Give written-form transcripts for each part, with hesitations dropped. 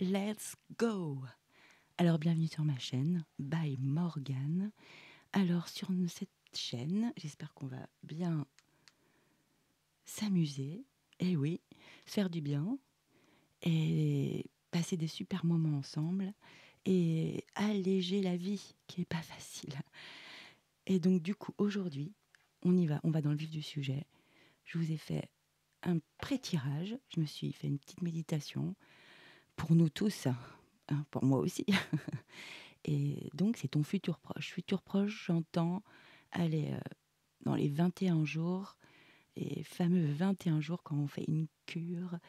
Let's go! Alors, bienvenue sur ma chaîne, by Morgane. Alors, sur cette chaîne, j'espère qu'on va bien s'amuser, et oui, se faire du bien, et passer des super moments ensemble, et alléger la vie, qui n'est pas facile. Et donc, du coup, aujourd'hui, on va dans le vif du sujet. Je vous ai fait un pré-tirage, je me suis fait une petite méditation, pour nous tous, hein, pour moi aussi. Et donc, c'est ton futur proche. Futur proche, j'entends, aller dans les 21 jours, les fameux 21 jours quand on fait une cure.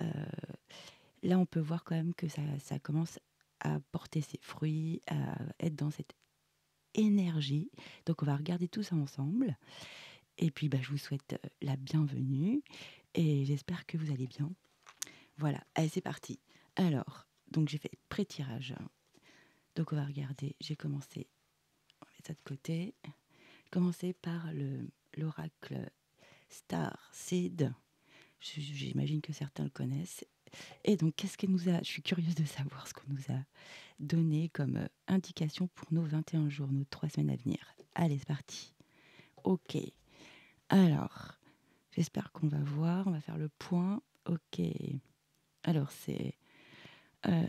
euh, Là, on peut voir quand même que ça commence à porter ses fruits, à être dans cette énergie. Donc, on va regarder tout ça ensemble. Et puis, je vous souhaite la bienvenue et j'espère que vous allez bien. Voilà, allez, c'est parti. Alors, donc j'ai fait pré-tirage. Donc, on va regarder. J'ai commencé, on va mettre ça de côté. Commencer par l'oracle Star Seed. J'imagine que certains le connaissent. Et donc, qu'est-ce qu'elle nous a... Je suis curieuse de savoir ce qu'on nous a donné comme indication pour nos 21 jours, nos 3 semaines à venir. Allez, c'est parti. Ok. Alors, j'espère qu'on va voir. On va faire le point. Ok. Alors, c'est euh,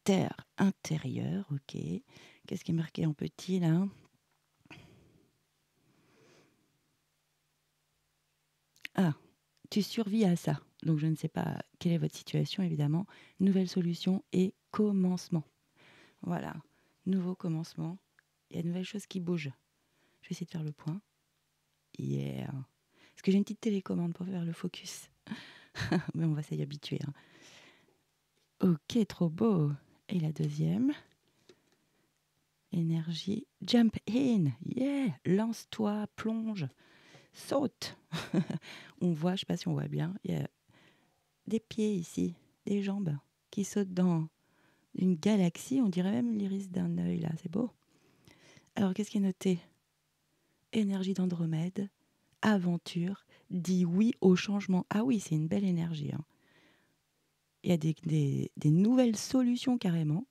terre intérieure. Ok. Qu'est-ce qui est marqué en petit, là? Ah, tu survis à ça. Donc, je ne sais pas quelle est votre situation, évidemment. Nouvelle solution et commencement. Voilà. Nouveau commencement. Il y a de nouvelles choses qui bougent. Je vais essayer de faire le point. Yeah. Parce que j'ai une petite télécommande pour faire le focus. Mais on va s'y habituer. Hein. Ok, trop beau. Et la deuxième. Énergie. Jump in. Yeah. Lance-toi, plonge, saute. On voit, je ne sais pas si on voit bien, il y a des pieds ici, des jambes qui sautent dans une galaxie. On dirait même l'iris d'un œil, là. C'est beau. Alors, qu'est-ce qui est noté? Énergie d'Andromède, aventure, dis oui au changement. Ah oui, c'est une belle énergie. Hein. Il y a des nouvelles solutions carrément.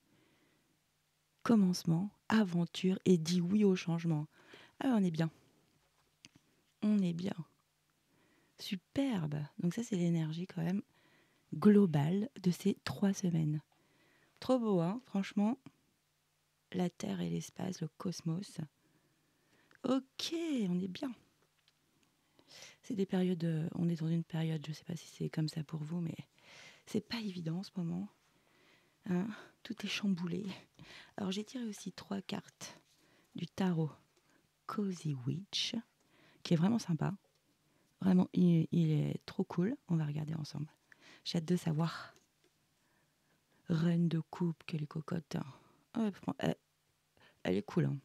Commencement, aventure et dis oui au changement. Ah, on est bien. On est bien. Superbe. Donc ça, c'est l'énergie quand même globale de ces 3 semaines. Trop beau, hein, franchement. La Terre et l'espace, le cosmos. Ok, on est bien. C'est des périodes, on est dans une période, je ne sais pas si c'est comme ça pour vous, mais c'est pas évident en ce moment. Hein, tout est chamboulé. Alors j'ai tiré aussi 3 cartes du tarot Cozy Witch, qui est vraiment sympa. Vraiment, il est trop cool. On va regarder ensemble. J'ai hâte de savoir. Reine de coupe, quelle cocotte. Oh, elle est cool. Hein.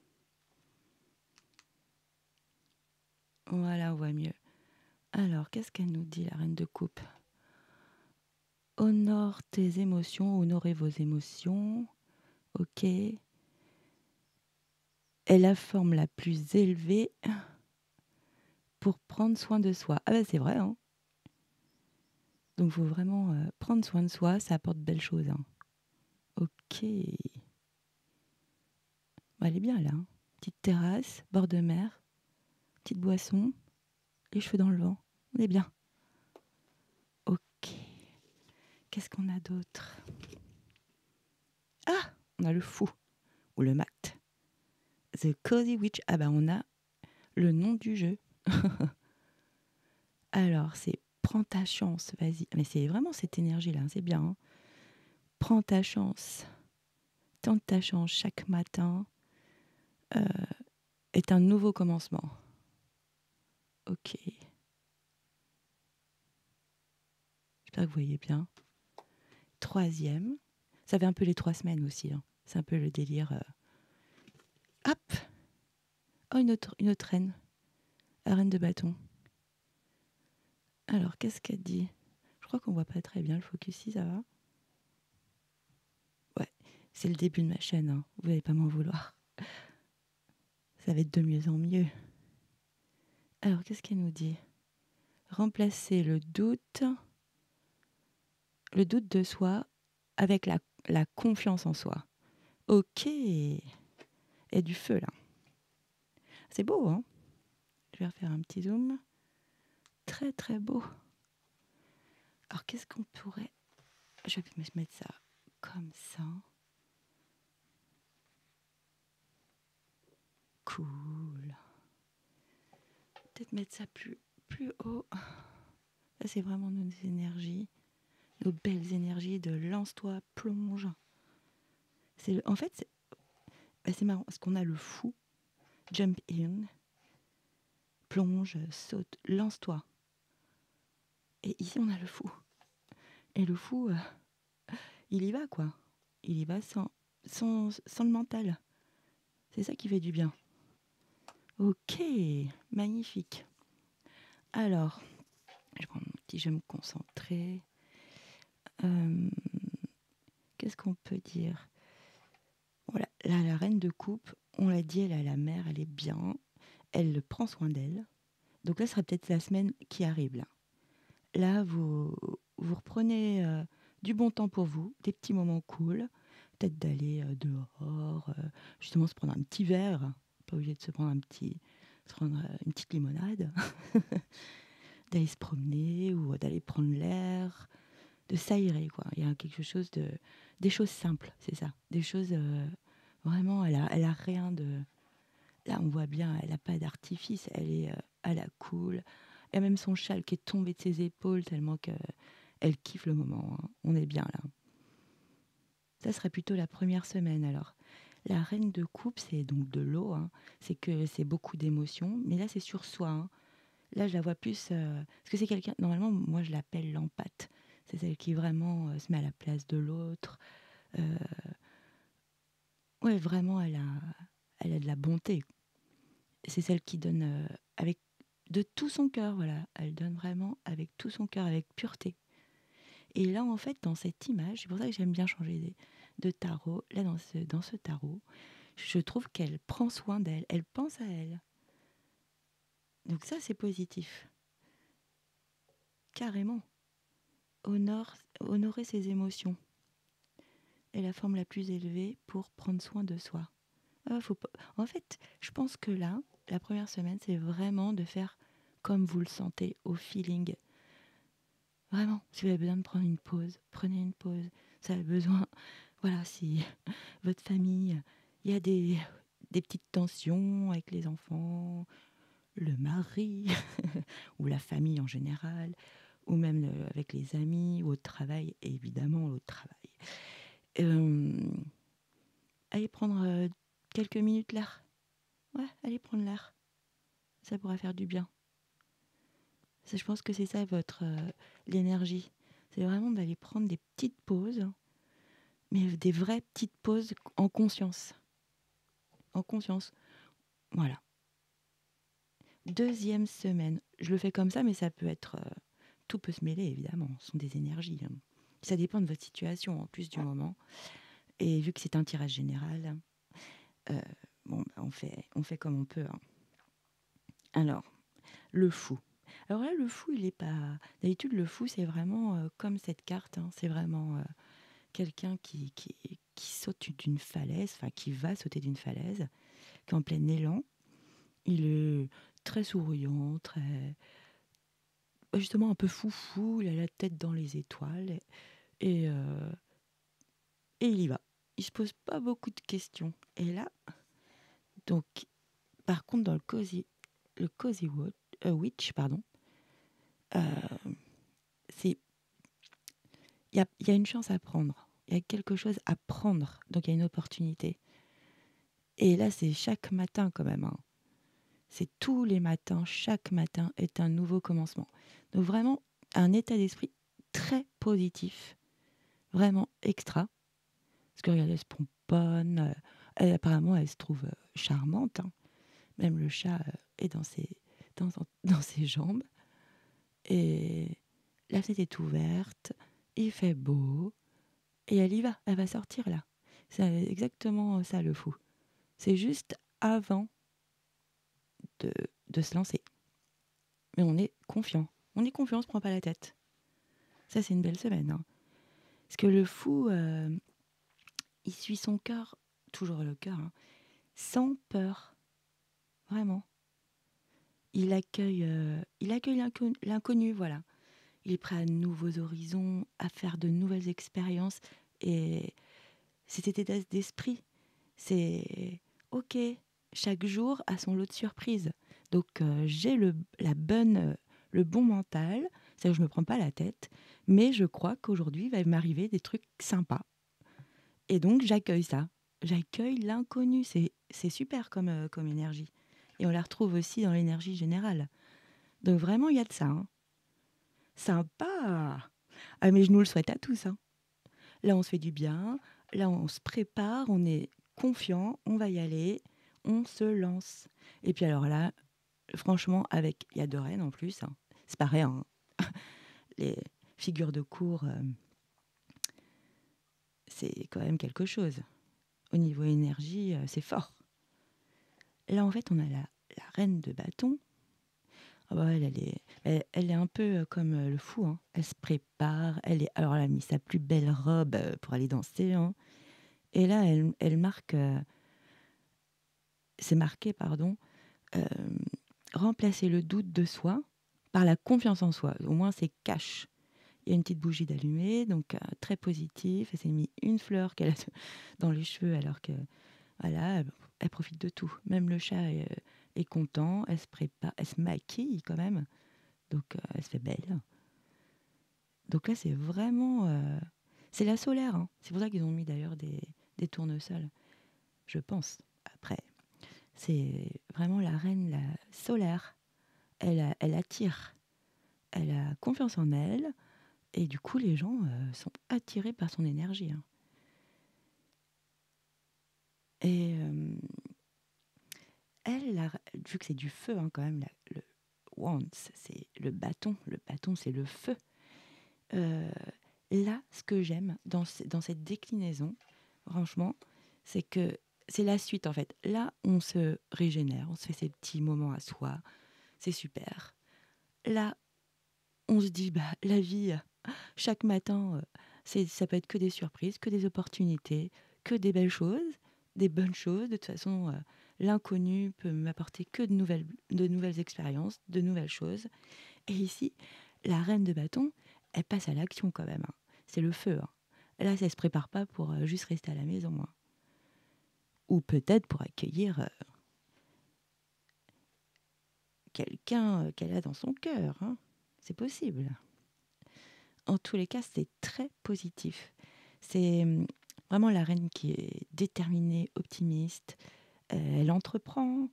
Voilà, on voit mieux. Alors, qu'est-ce qu'elle nous dit, la reine de coupe? Honore tes émotions, honorez vos émotions. Ok. Est la forme la plus élevée pour prendre soin de soi. Ah ben c'est vrai, hein. Donc il faut vraiment prendre soin de soi, ça apporte de belles choses. Hein. Ok. Bon, elle est bien là. Hein. Petite terrasse, bord de mer, petite boisson, les cheveux dans le vent. On est bien. Ok. Qu'est-ce qu'on a d'autre? Ah, on a le fou ou le mat. The Cozy Witch. Ah ben on a le nom du jeu. Alors c'est prends ta chance, vas-y. Mais c'est vraiment cette énergie-là, hein, c'est bien. Hein. Prends ta chance. Tente ta chance chaque matin. Euh, est un nouveau commencement. Ok. J'espère que vous voyez bien. Troisième. Ça fait un peu les 3 semaines aussi. Hein. C'est un peu le délire. Hop. Oh, une autre reine. La reine de bâton. Alors, qu'est-ce qu'elle dit? Je crois qu'on voit pas très bien le focus, si ça va. Ouais, c'est le début de ma chaîne. Hein. Vous n'allez pas m'en vouloir. Ça va être de mieux en mieux. Alors, qu'est-ce qu'elle nous dit? Remplacer le doute Le doute de soi avec la confiance en soi. Ok, et du feu là. C'est beau, hein? Je vais refaire un petit zoom. Très très beau. Alors qu'est-ce qu'on pourrait... Je vais mettre ça comme ça. Cool. Peut-être mettre ça plus haut. Là, c'est vraiment nos énergies, nos belles énergies de lance-toi, plonge. En fait, c'est marrant parce qu'on a le fou, jump in, plonge, saute, lance-toi. Et ici, on a le fou. Et le fou, il y va, quoi. Il y va sans le mental. C'est ça qui fait du bien. Ok, magnifique. Alors, je vais me concentrer. Qu'est-ce qu'on peut dire? Voilà, là, la reine de coupe, on l'a dit, elle a la mère, elle est bien. Elle prend soin d'elle. Donc là, ce sera peut-être la semaine qui arrive. Là vous reprenez du bon temps pour vous, des petits moments cool. Peut-être d'aller dehors, justement se prendre un petit verre. Pas obligé de se prendre une petite limonade. D'aller se promener ou d'aller prendre l'air, de s'aérer, quoi. Il y a quelque chose des choses simples, c'est ça. Des choses vraiment, elle a rien de... Là, on voit bien, elle n'a pas d'artifice, elle est à la cool. Et même son châle qui est tombé de ses épaules tellement qu'elle kiffe le moment, hein. On est bien là. Ça serait plutôt la première semaine alors. La reine de coupe, c'est donc de l'eau, hein. C'est que c'est beaucoup d'émotions, mais là c'est sur soi, hein. Là je la vois plus, parce que c'est quelqu'un, normalement moi je l'appelle l'empathe. C'est celle qui vraiment se met à la place de l'autre. Euh, ouais, vraiment, elle a de la bonté. C'est celle qui donne avec de tout son cœur, voilà. Elle donne vraiment avec tout son cœur, avec pureté. Et là, en fait, dans cette image, c'est pour ça que j'aime bien changer de tarot. Là, dans ce tarot, je trouve qu'elle prend soin d'elle, elle pense à elle. Donc ça, c'est positif. Carrément. Honorer ses émotions est la forme la plus élevée pour prendre soin de soi. Faut pas... En fait, je pense que là, la première semaine, c'est vraiment de faire comme vous le sentez, au feeling. Vraiment, si vous avez besoin de prendre une pause, prenez une pause. Si vous avez besoin, voilà, si votre famille, il y a des petites tensions avec les enfants, le mari, ou la famille en général, ou même avec les amis, ou au travail, évidemment au travail. Allez prendre quelques minutes l'air. Ouais, allez prendre l'air. Ça pourra faire du bien. Ça, je pense que c'est ça l'énergie. C'est vraiment d'aller prendre des petites pauses, mais des vraies petites pauses en conscience. En conscience. Voilà. Deuxième semaine. Je le fais comme ça, mais ça peut être... tout peut se mêler, évidemment. Ce sont des énergies, hein. Ça dépend de votre situation, en plus du moment. Et vu que c'est un tirage général, euh, bon, bah, on fait comme on peut, hein. Alors, le fou. Alors là, le fou, il est pas... D'habitude, le fou, c'est vraiment comme cette carte, hein. C'est vraiment quelqu'un qui saute d'une falaise, enfin qui va sauter d'une falaise, qui est en plein élan. Il est très souriant, très... justement un peu foufou, il a la tête dans les étoiles, et, euh, et il y va. Il se pose pas beaucoup de questions. Et là, donc, par contre, dans le Witch, pardon, euh, c'est il y a une chance à prendre. Il y a quelque chose à prendre. Donc, il y a une opportunité. Et là, c'est chaque matin quand même, hein. C'est tous les matins. Chaque matin est un nouveau commencement. Donc, vraiment, un état d'esprit très positif. Vraiment extra. Parce que regarde, elle se pomponne. Apparemment, elle se trouve charmante, hein. Même le chat est dans ses jambes. Et la fenêtre est ouverte. Il fait beau. Et elle y va. Elle va sortir là. C'est exactement ça le fou. C'est juste avant de, de se lancer. Mais on est confiant. On est confiant, on se prend pas la tête. Ça, c'est une belle semaine, hein. Parce que le fou, il suit son cœur, toujours le cœur, hein, sans peur, vraiment. Il accueille l'inconnu, voilà. Il est prêt à de nouveaux horizons, à faire de nouvelles expériences. Et cet état d'esprit, c'est OK, chaque jour a son lot de surprises. Donc j'ai le bon mental, c'est-à-dire que je ne me prends pas la tête, mais je crois qu'aujourd'hui, il va m'arriver des trucs sympas. Et donc j'accueille ça. J'accueille l'inconnu. C'est super comme énergie. Et on la retrouve aussi dans l'énergie générale. Donc vraiment, il y a de ça. Hein. Sympa. Ah mais je nous le souhaite à tous. Hein. Là, on se fait du bien. Là, on se prépare. On est confiant. On va y aller. On se lance. Et puis alors là, franchement, il y a deux reines en plus. Hein. C'est pas rien. Hein. Les figures de cour, c'est quand même quelque chose. Au niveau énergie, c'est fort. Là, en fait, on a la reine de bâton. Ah bah, elle est un peu comme le fou. Hein. Elle se prépare. Alors, elle a mis sa plus belle robe pour aller danser. Hein. Et là, elle marque. C'est marqué, pardon. euh, Remplacer le doute de soi par la confiance en soi. Au moins, c'est cash. Il y a une petite bougie d'allumée, donc très positif. Elle s'est mis une fleur qu'elle a dans les cheveux, alors que voilà, elle profite de tout. Même le chat est content. Elle se prépare, elle se maquille quand même, donc elle se fait belle. Donc là, c'est vraiment, c'est la solaire. Hein. C'est pour ça qu'ils ont mis d'ailleurs des tournesols, je pense. Après, c'est vraiment la reine la solaire. Elle attire. Elle a confiance en elle. Et du coup, les gens sont attirés par son énergie. Hein. Et elle, vu que c'est du feu, hein, quand même, le wands, c'est le bâton. Le bâton, c'est le feu. Euh, Là, ce que j'aime dans cette déclinaison, franchement, c'est que c'est la suite, en fait. Là, on se régénère, on se fait ces petits moments à soi. C'est super. Là, on se dit, bah, la vie, chaque matin, ça peut être que des surprises, que des opportunités, que des belles choses, des bonnes choses. De toute façon, l'inconnu peut m'apporter que de nouvelles expériences, de nouvelles choses. Et ici, la reine de bâton, elle passe à l'action quand même. Hein. C'est le feu. Hein. Là, ça ne se prépare pas pour juste rester à la maison. Hein. Ou peut-être pour accueillir quelqu'un qu'elle a dans son cœur. Hein. C'est possible. En tous les cas, c'est très positif. C'est vraiment la reine qui est déterminée, optimiste. Elle entreprend,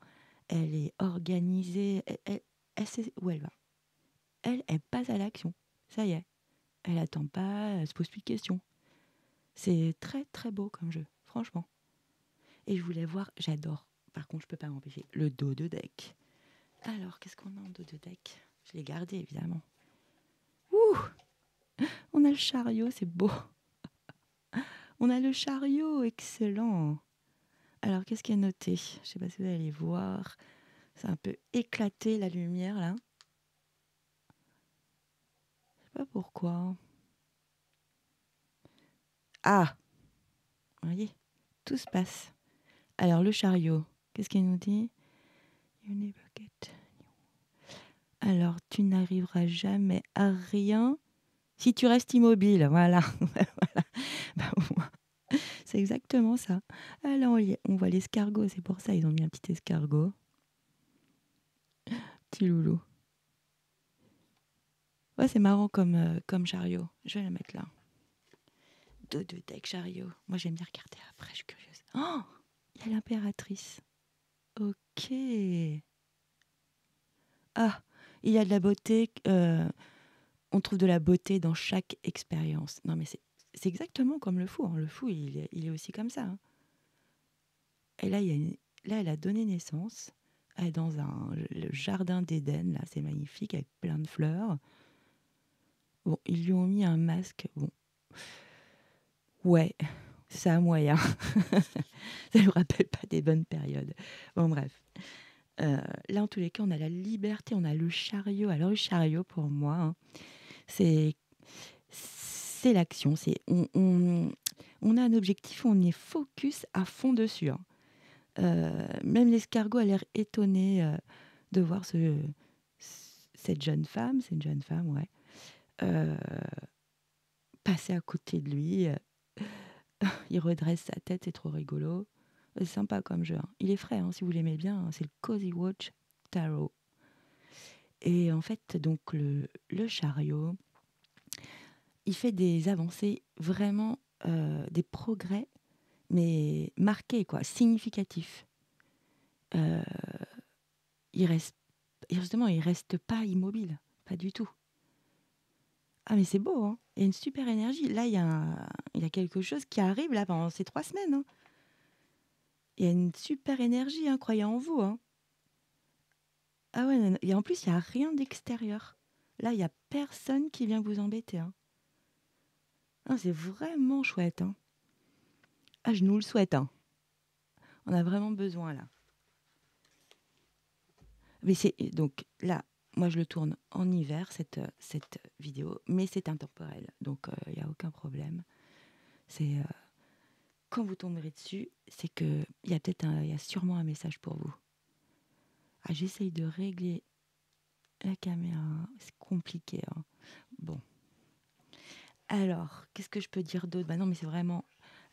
elle est organisée, elle sait où elle va. Elle passe à l'action. Ça y est. Elle attend pas, elle se pose plus de questions. C'est très très beau comme jeu, franchement. Et je voulais voir, j'adore, par contre je peux pas m'empêcher, le dos de deck. Alors, qu'est-ce qu'on a en dos de deck? Je l'ai gardé évidemment. Ouh, on a le chariot, c'est beau. On a le chariot, excellent. Alors, qu'est-ce qu'il y a noté? Je sais pas si vous allez voir. C'est un peu éclaté la lumière là. Je sais pas pourquoi. Ah, vous voyez, tout se passe. Alors, le chariot, qu'est-ce qu'il nous dit? You never get. Alors, tu n'arriveras jamais à rien si tu restes immobile. Voilà. Voilà. Bah, c'est exactement ça. Ah là, on voit l'escargot, c'est pour ça ils ont mis un petit escargot. Petit loulou. Ouais, c'est marrant comme chariot. Je vais la mettre là. Dos de deck chariot. Moi, j'aime bien regarder après, je suis curieuse. Oh, il y a l'impératrice. Ok. Ah, il y a de la beauté. On trouve de la beauté dans chaque expérience. Non, mais c'est exactement comme le fou. Hein. Le fou, il est aussi comme ça. Hein. Et là, là, elle a donné naissance. Elle est dans le jardin d'Éden. Là, c'est magnifique, avec plein de fleurs. Bon, ils lui ont mis un masque. Bon, ouais, ça a moyen. Ça ne nous rappelle pas des bonnes périodes. Bon, bref. Là, en tous les cas, on a la liberté, on a le chariot. Alors, le chariot, pour moi, hein, c'est c'est l'action. On a un objectif, on est focus à fond dessus, hein. Même l'escargot a l'air étonné de voir cette jeune femme, c'est une jeune femme, ouais, euh, passer à côté de lui. Il redresse sa tête, c'est trop rigolo. C'est sympa comme jeu, hein. Il est frais, hein, si vous l'aimez bien, hein. C'est le Cozy Watch Tarot. Et en fait, donc le chariot, il fait des avancées vraiment, des progrès, mais marqués, quoi, significatifs. Euh, il reste, justement, il reste pas immobile, pas du tout. Ah mais c'est beau, hein. Il y a une super énergie. Là, il y a quelque chose qui arrive là pendant ces 3 semaines, hein. Il y a une super énergie, hein, croyez en vous, hein. Ah ouais, non, non. Et en plus, il n'y a rien d'extérieur. Là, il n'y a personne qui vient vous embêter, hein. Ah, c'est vraiment chouette, hein. Ah, je nous le souhaite, hein. On a vraiment besoin, là. Mais c'est donc là, moi, je le tourne en hiver, cette vidéo, mais c'est intemporel. Donc, il n'y a aucun problème. C'est quand vous tomberez dessus, c'est que il y a sûrement un message pour vous. Ah, j'essaye de régler la caméra. C'est compliqué, hein. Bon. Alors, qu'est-ce que je peux dire d'autre? Bah non, mais c'est vraiment,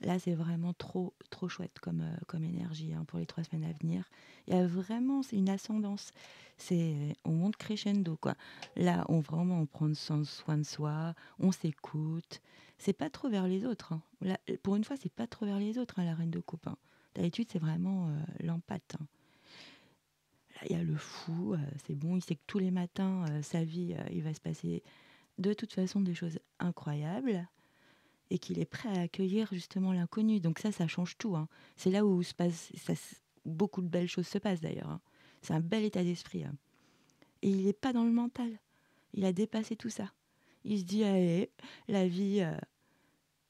là, c'est vraiment trop, trop chouette comme énergie, hein, pour les 3 semaines à venir. Il y a vraiment, c'est une ascendance. On monte crescendo, quoi. Là, on prend soin de soi, on s'écoute. C'est pas trop vers les autres, hein. Là, pour une fois, c'est pas trop vers les autres, hein, la reine de coupe, hein. D'habitude, c'est vraiment l'empate, hein. Là, il y a le fou, c'est bon, il sait que tous les matins, sa vie, il va se passer de toute façon des choses incroyables et qu'il est prêt à accueillir justement l'inconnu. Donc ça change tout, hein. C'est là où beaucoup de belles choses se passent d'ailleurs, hein. C'est un bel état d'esprit, hein. Et il n'est pas dans le mental. Il a dépassé tout ça. Il se dit, allez, la vie,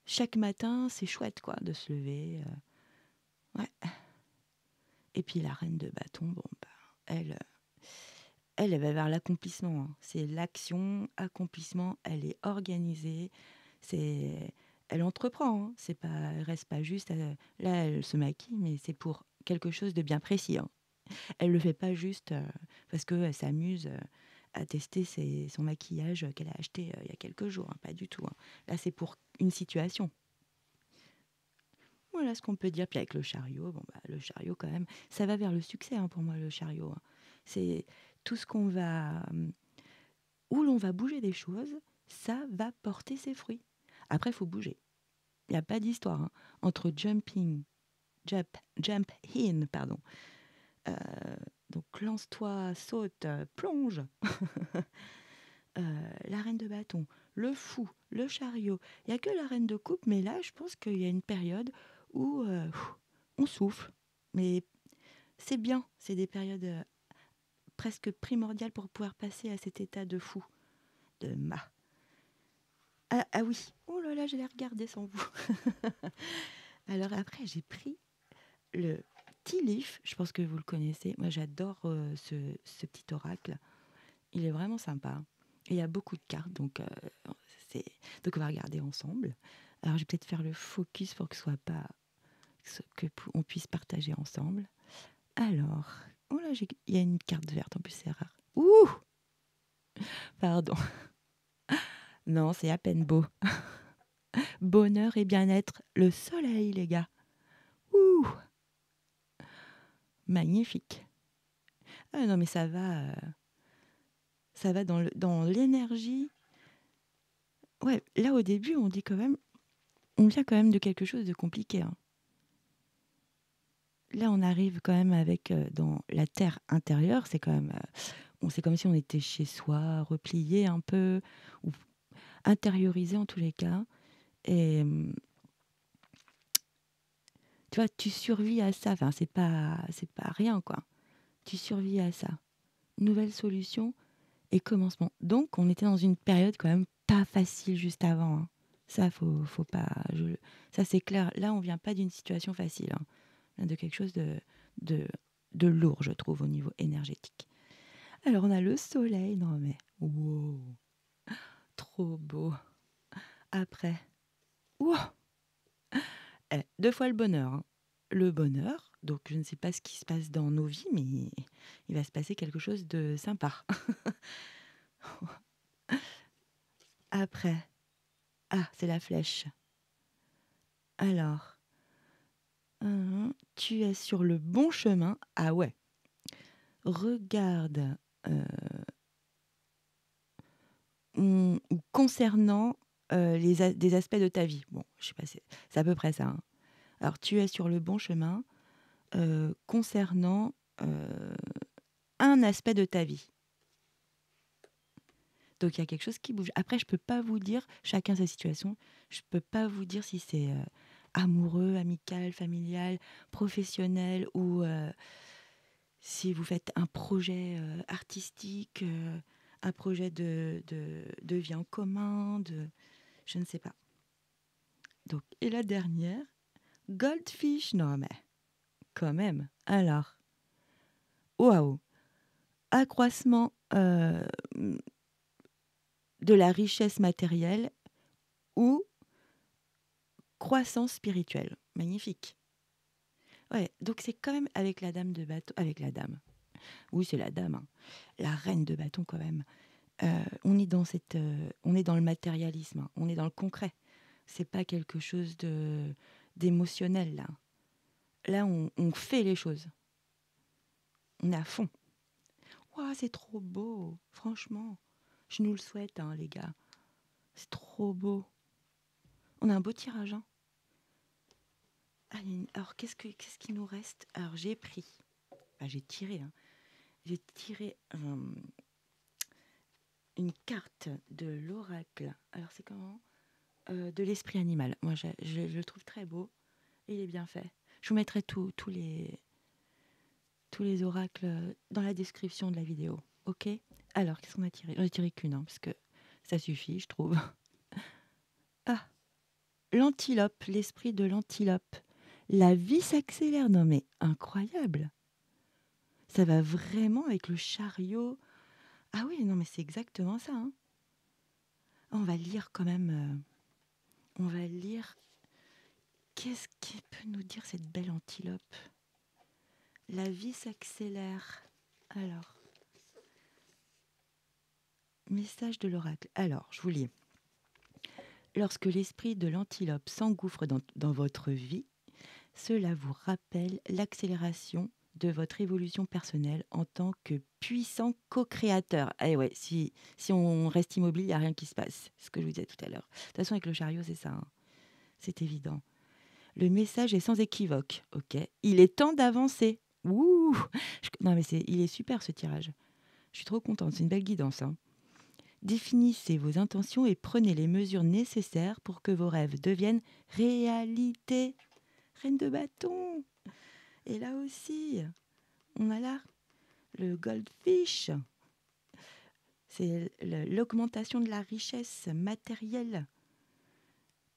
chaque matin, c'est chouette quoi, de se lever. Ouais. Et puis la reine de bâton, bon, bah, elle va vers l'accomplissement, hein. C'est l'action, accomplissement, elle est organisée. C'est, elle entreprend, hein. C'est pas, elle reste pas juste. Là, elle se maquille, mais c'est pour quelque chose de bien précis, hein. Elle le fait pas juste parce qu'elle s'amuse à tester son maquillage qu'elle a acheté il y a quelques jours, hein. Pas du tout, hein. Là, c'est pour une situation. Voilà ce qu'on peut dire. Puis avec le chariot, bon, bah, le chariot quand même, ça va vers le succès, hein, pour moi, le chariot, hein. C'est tout ce qu'on va, où l'on va bouger des choses, ça va porter ses fruits. Après, il faut bouger. Il n'y a pas d'histoire, hein. Entre jump in, pardon. Euh, donc lance-toi, saute, plonge. La reine de bâton, le fou, le chariot. Il n'y a que la reine de coupe, mais là, je pense qu'il y a une période où on souffle. Mais c'est bien, c'est des périodes presque primordiales pour pouvoir passer à cet état de fou, de ma. Ah, ah oui, oh là là, je l'ai regardé sans vous. Alors après, j'ai pris le Tea Leaf, je pense que vous le connaissez. Moi, j'adore ce petit oracle. Il est vraiment sympa. Et il y a beaucoup de cartes, c'est... donc on va regarder ensemble. Alors, je vais peut-être faire le focus pour que ce soit pas... on puisse partager ensemble. Alors, oh là, il y a une carte verte, en plus c'est rare. Ouh, pardon. Non, c'est à peine beau. Bonheur et bien-être, le soleil, les gars. Ouh, magnifique. Ah non, mais ça va dans l'énergie. Ouais, là au début, on dit quand même, on vient quand même de quelque chose de compliqué, hein. Là, on arrive quand même avec dans la terre intérieure. C'est quand même, c'est comme si on était chez soi, replié un peu, ou intériorisé en tous les cas. Et tu vois, tu survis à ça. Enfin, c'est pas rien, quoi. Tu survis à ça. Nouvelle solution et commencement. Donc, on était dans une période quand même pas facile juste avant, hein. Ça, faut pas. Ça, c'est clair. Là, on vient pas d'une situation facile, hein. On vient de quelque chose de, de lourd, je trouve, au niveau énergétique. Alors, on a le soleil. Non, mais wow, trop beau. Après, ouah, 2 fois le bonheur, hein. Le bonheur, donc je ne sais pas ce qui se passe dans nos vies, mais il va se passer quelque chose de sympa. Après, c'est la flèche. Alors, tu es sur le bon chemin. Ah ouais. Regarde, ou concernant des aspects de ta vie. Bon, je sais pas, c'est à peu près ça, hein. Alors, tu es sur le bon chemin concernant un aspect de ta vie. Donc, il y a quelque chose qui bouge. Après, je peux pas vous dire, chacun sa situation, je peux pas vous dire si c'est amoureux, amical, familial, professionnel ou si vous faites un projet artistique, un projet de vie en commun, je ne sais pas. Donc, et la dernière, Goldfish. Non, mais quand même. Alors, waouh, accroissement de la richesse matérielle ou croissance spirituelle. Magnifique. Ouais, donc c'est quand même avec la dame de bâton, avec la dame. Oui, c'est la dame, hein. La reine de bâton quand même. On est on est dans le matérialisme, hein. On est dans le concret. C'est pas quelque chose d'émotionnel là. Là, on fait les choses. On est à fond. Waouh, c'est trop beau, franchement. Je nous le souhaite, hein, les gars. C'est trop beau. On a un beau tirage, hein. Alors, qu'est-ce qui nous reste? Alors, j'ai pris. J'ai tiré, hein. J'ai tiré une carte de l'oracle. Alors, c'est comment? De l'esprit animal. Moi, je le trouve très beau. Et il est bien fait. Je vous mettrai tous les oracles dans la description de la vidéo. Ok? Alors, qu'est-ce qu'on a tiré? J'en ai tiré qu'une, hein, parce que ça suffit, je trouve. Ah, l'antilope, l'esprit de l'antilope. La vie s'accélère. Non, mais incroyable. Ça va vraiment avec le chariot. Ah oui, non, mais c'est exactement ça, hein. On va lire quand même. On va lire. Qu'est-ce qui peut nous dire cette belle antilope? La vie s'accélère. Alors, message de l'oracle. Alors, je vous lis. Lorsque l'esprit de l'antilope s'engouffre dans votre vie, cela vous rappelle l'accélération de votre évolution personnelle en tant que puissant co-créateur. Eh ouais, si on reste immobile, il n'y a rien qui se passe. C'est ce que je vous disais tout à l'heure. De toute façon, avec le chariot, c'est ça, hein. C'est évident. Le message est sans équivoque. Ok, il est temps d'avancer. Ouh, non mais il est super ce tirage. Je suis trop contente. C'est une belle guidance, hein. Définissez vos intentions et prenez les mesures nécessaires pour que vos rêves deviennent réalité. Reine de bâton. Et là aussi, on a là le goldfish. C'est l'augmentation de la richesse matérielle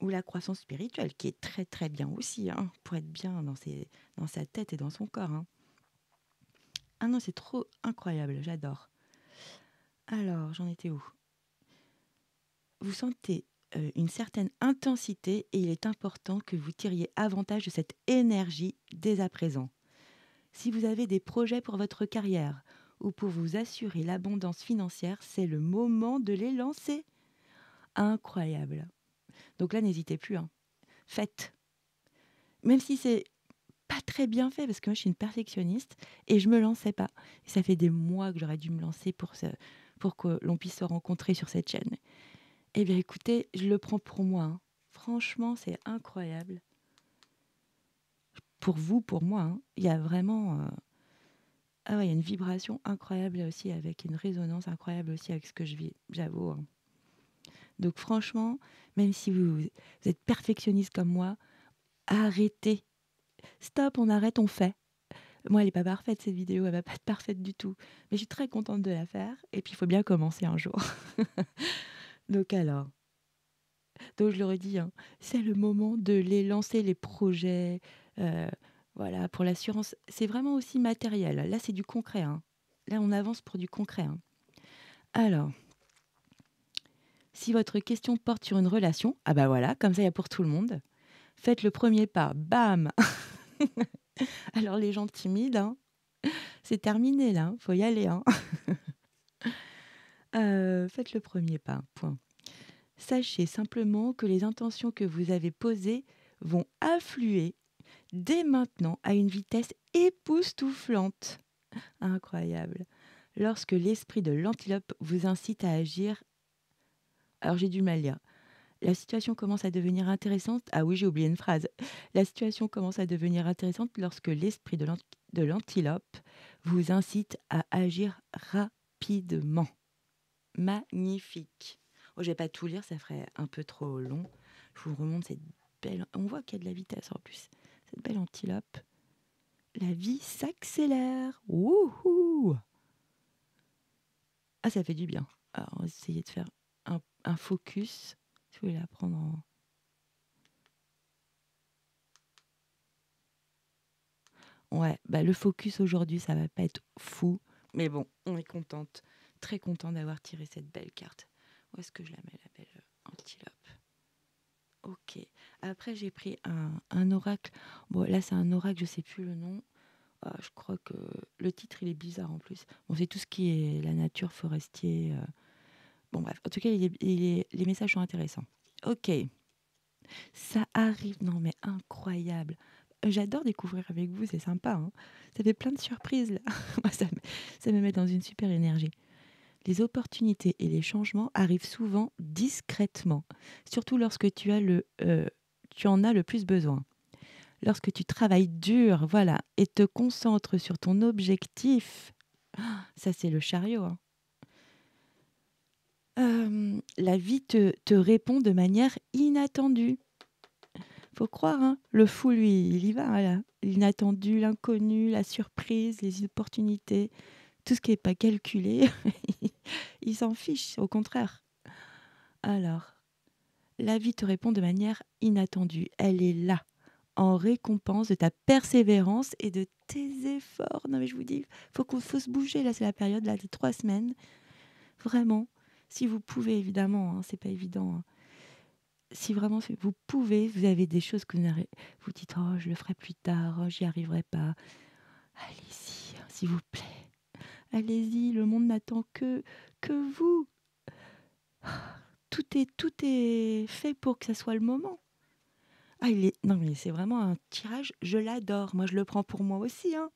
ou la croissance spirituelle, qui est très très bien aussi, hein, pour être bien dans sa tête et dans son corps, hein. Ah non, c'est trop incroyable, j'adore. Alors, j'en étais où? Vous sentez une certaine intensité et il est important que vous tiriez avantage de cette énergie dès à présent. Si vous avez des projets pour votre carrière ou pour vous assurer l'abondance financière, c'est le moment de les lancer. Incroyable. Donc là, n'hésitez plus, hein. Faites. Même si c'est pas très bien fait, parce que moi, je suis une perfectionniste et je me lançais pas. Et ça fait des mois que j'aurais dû me lancer pour que l'on puisse se rencontrer sur cette chaîne. Eh bien, écoutez, je le prends pour moi, hein. Franchement, c'est incroyable. Pour vous, pour moi, hein, il y a vraiment... Ah ouais, il y a une vibration incroyable aussi, avec une résonance incroyable aussi avec ce que je vis, j'avoue, hein. Donc franchement, même si vous êtes perfectionniste comme moi, arrêtez. Stop, on arrête, on fait. Moi, elle n'est pas parfaite, cette vidéo, elle va pas être parfaite du tout. Mais je suis très contente de la faire. Et puis, il faut bien commencer un jour. Donc alors, je le redis, hein, c'est le moment de les lancer, les projets. euh, voilà, pour l'assurance, c'est vraiment aussi matériel. Là, c'est du concret, hein. Là, on avance pour du concret, hein. Alors, Si votre question porte sur une relation, ah bah voilà, comme ça il y a pour tout le monde. Faites le premier pas, bam. Alors les gens timides, hein, c'est terminé là, faut y aller. Hein. Faites le premier pas, point. Sachez simplement que les intentions que vous avez posées vont affluer dès maintenant à une vitesse époustouflante. Incroyable. Lorsque l'esprit de l'antilope vous incite à agir, alors j'ai du mal à lire. La situation commence à devenir intéressante. Ah oui, j'ai oublié une phrase. La situation commence à devenir intéressante lorsque l'esprit de l'antilope vous incite à agir rapidement. Magnifique. Oh, je vais pas tout lire, ça ferait un peu trop long. Je vous remonte cette belle... On voit qu'il y a de la vitesse en plus. Cette belle antilope. La vie s'accélère. Wouhou! Ah, ça fait du bien. Alors, on va essayer de faire un focus. Si vous voulez la prendre en... Ouais, bah le focus aujourd'hui, ça va pas être fou. Mais bon, on est contente. Très content d'avoir tiré cette belle carte. Où est-ce que je la mets, la belle antilope? Ok. Après, j'ai pris un oracle. Bon, là, c'est un oracle, je sais plus le nom. Je crois que le titre, il est bizarre en plus. Bon, c'est tout ce qui est la nature, forestier. Bon, bref. En tout cas, les messages sont intéressants. Ok. Ça arrive. Non, mais incroyable. J'adore découvrir avec vous, c'est sympa. Hein. Ça fait plein de surprises, là. Moi, ça me met dans une super énergie. Les opportunités et les changements arrivent souvent discrètement, surtout lorsque tu en as le plus besoin. Lorsque tu travailles dur, voilà, et te concentres sur ton objectif, ça c'est le chariot. Hein. La vie te répond de manière inattendue. Faut croire, hein. Le fou, lui, il y va. Voilà. L'inattendu, l'inconnu, la surprise, les opportunités, tout ce qui n'est pas calculé, il s'en fiche, au contraire. Alors, la vie te répond de manière inattendue. Elle est là, en récompense de ta persévérance et de tes efforts. Non mais je vous dis, faut se bouger. Là, c'est la période là, des 3 semaines. Vraiment, si vous pouvez, évidemment, hein, c'est pas évident. Hein. Si vraiment vous pouvez, vous avez des choses que vous dites, oh, je le ferai plus tard, oh, j'y arriverai pas. Allez-y, hein, s'il vous plaît. Allez-y, le monde n'attend que vous. Tout est fait pour que ça soit le moment. Ah, non, mais c'est vraiment un tirage, je l'adore. Moi, je le prends pour moi aussi. Hein.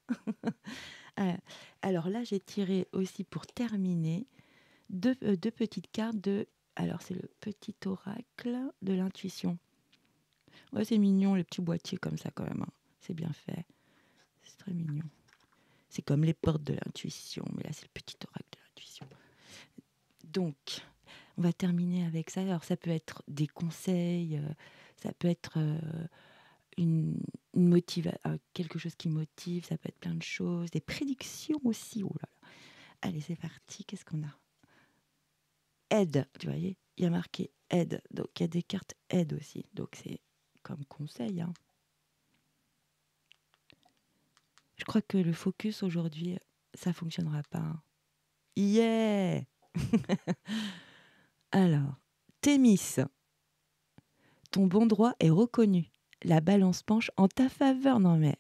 Alors là, j'ai tiré aussi pour terminer deux petites cartes de... Alors, c'est le petit oracle de l'intuition. Ouais, c'est mignon, les petits boîtiers comme ça quand même. Hein. C'est bien fait. C'est très mignon. C'est comme les portes de l'intuition, mais là, c'est le petit oracle de l'intuition. Donc, on va terminer avec ça. Alors, ça peut être des conseils, ça peut être une quelque chose qui motive, ça peut être plein de choses, des prédictions aussi. Oh là là. Allez, c'est parti. Qu'est-ce qu'on a? Aide, tu voyez, il y a marqué aide. Donc, il y a des cartes aide aussi. Donc, c'est comme conseil. Hein. Je crois que le focus aujourd'hui, ça fonctionnera pas. Hein. Yeah! Alors, Thémis, ton bon droit est reconnu. La balance penche en ta faveur. Non mais,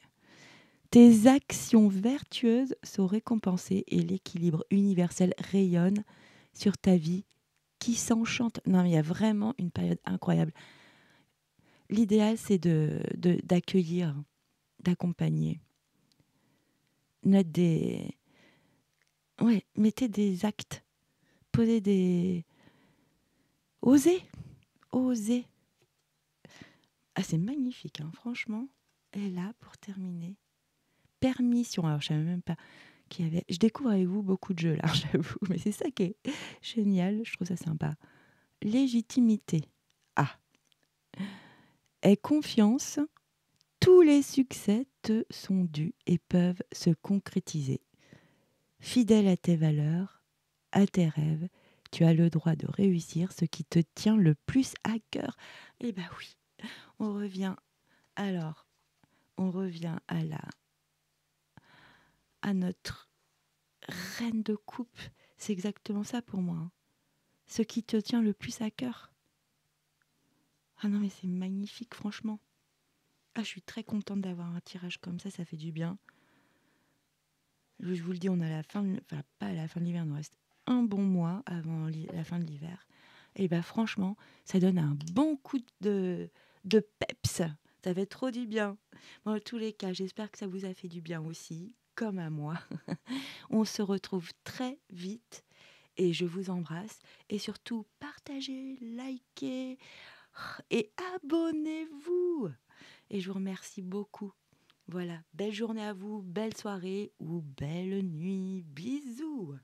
tes actions vertueuses sont récompensées et l'équilibre universel rayonne sur ta vie qui s'enchante. Non mais il y a vraiment une période incroyable. L'idéal, c'est d'accueillir, d'accompagner. Note des... Ouais, mettez des actes. Posez des... Osez. Osez. Ah, c'est magnifique, hein, franchement. Et là, pour terminer, permission. Alors, je savais même pas qu'il y avait... Je découvre avec vous beaucoup de jeux, là, j'avoue. Mais c'est ça qui est génial. Je trouve ça sympa. Légitimité. Ah. Aie confiance. Tous les succès te sont dus et peuvent se concrétiser. Fidèle à tes valeurs, à tes rêves, tu as le droit de réussir ce qui te tient le plus à cœur. Eh ben oui, on revient. Alors, on revient à notre reine de coupe. C'est exactement ça pour moi. Hein. ce qui te tient le plus à cœur. Ah non, mais c'est magnifique, franchement. Ah, je suis très contente d'avoir un tirage comme ça fait du bien. Je vous le dis, on a la fin, enfin pas à la fin de l'hiver, il nous reste un bon mois avant la fin de l'hiver. Et bah franchement, ça donne un bon coup de peps. Ça fait trop du bien. Bon, dans tous les cas, j'espère que ça vous a fait du bien aussi, comme à moi. On se retrouve très vite et je vous embrasse. Et surtout, partagez, likez et abonnez-vous. Et je vous remercie beaucoup. Voilà, belle journée à vous, belle soirée ou belle nuit. Bisous.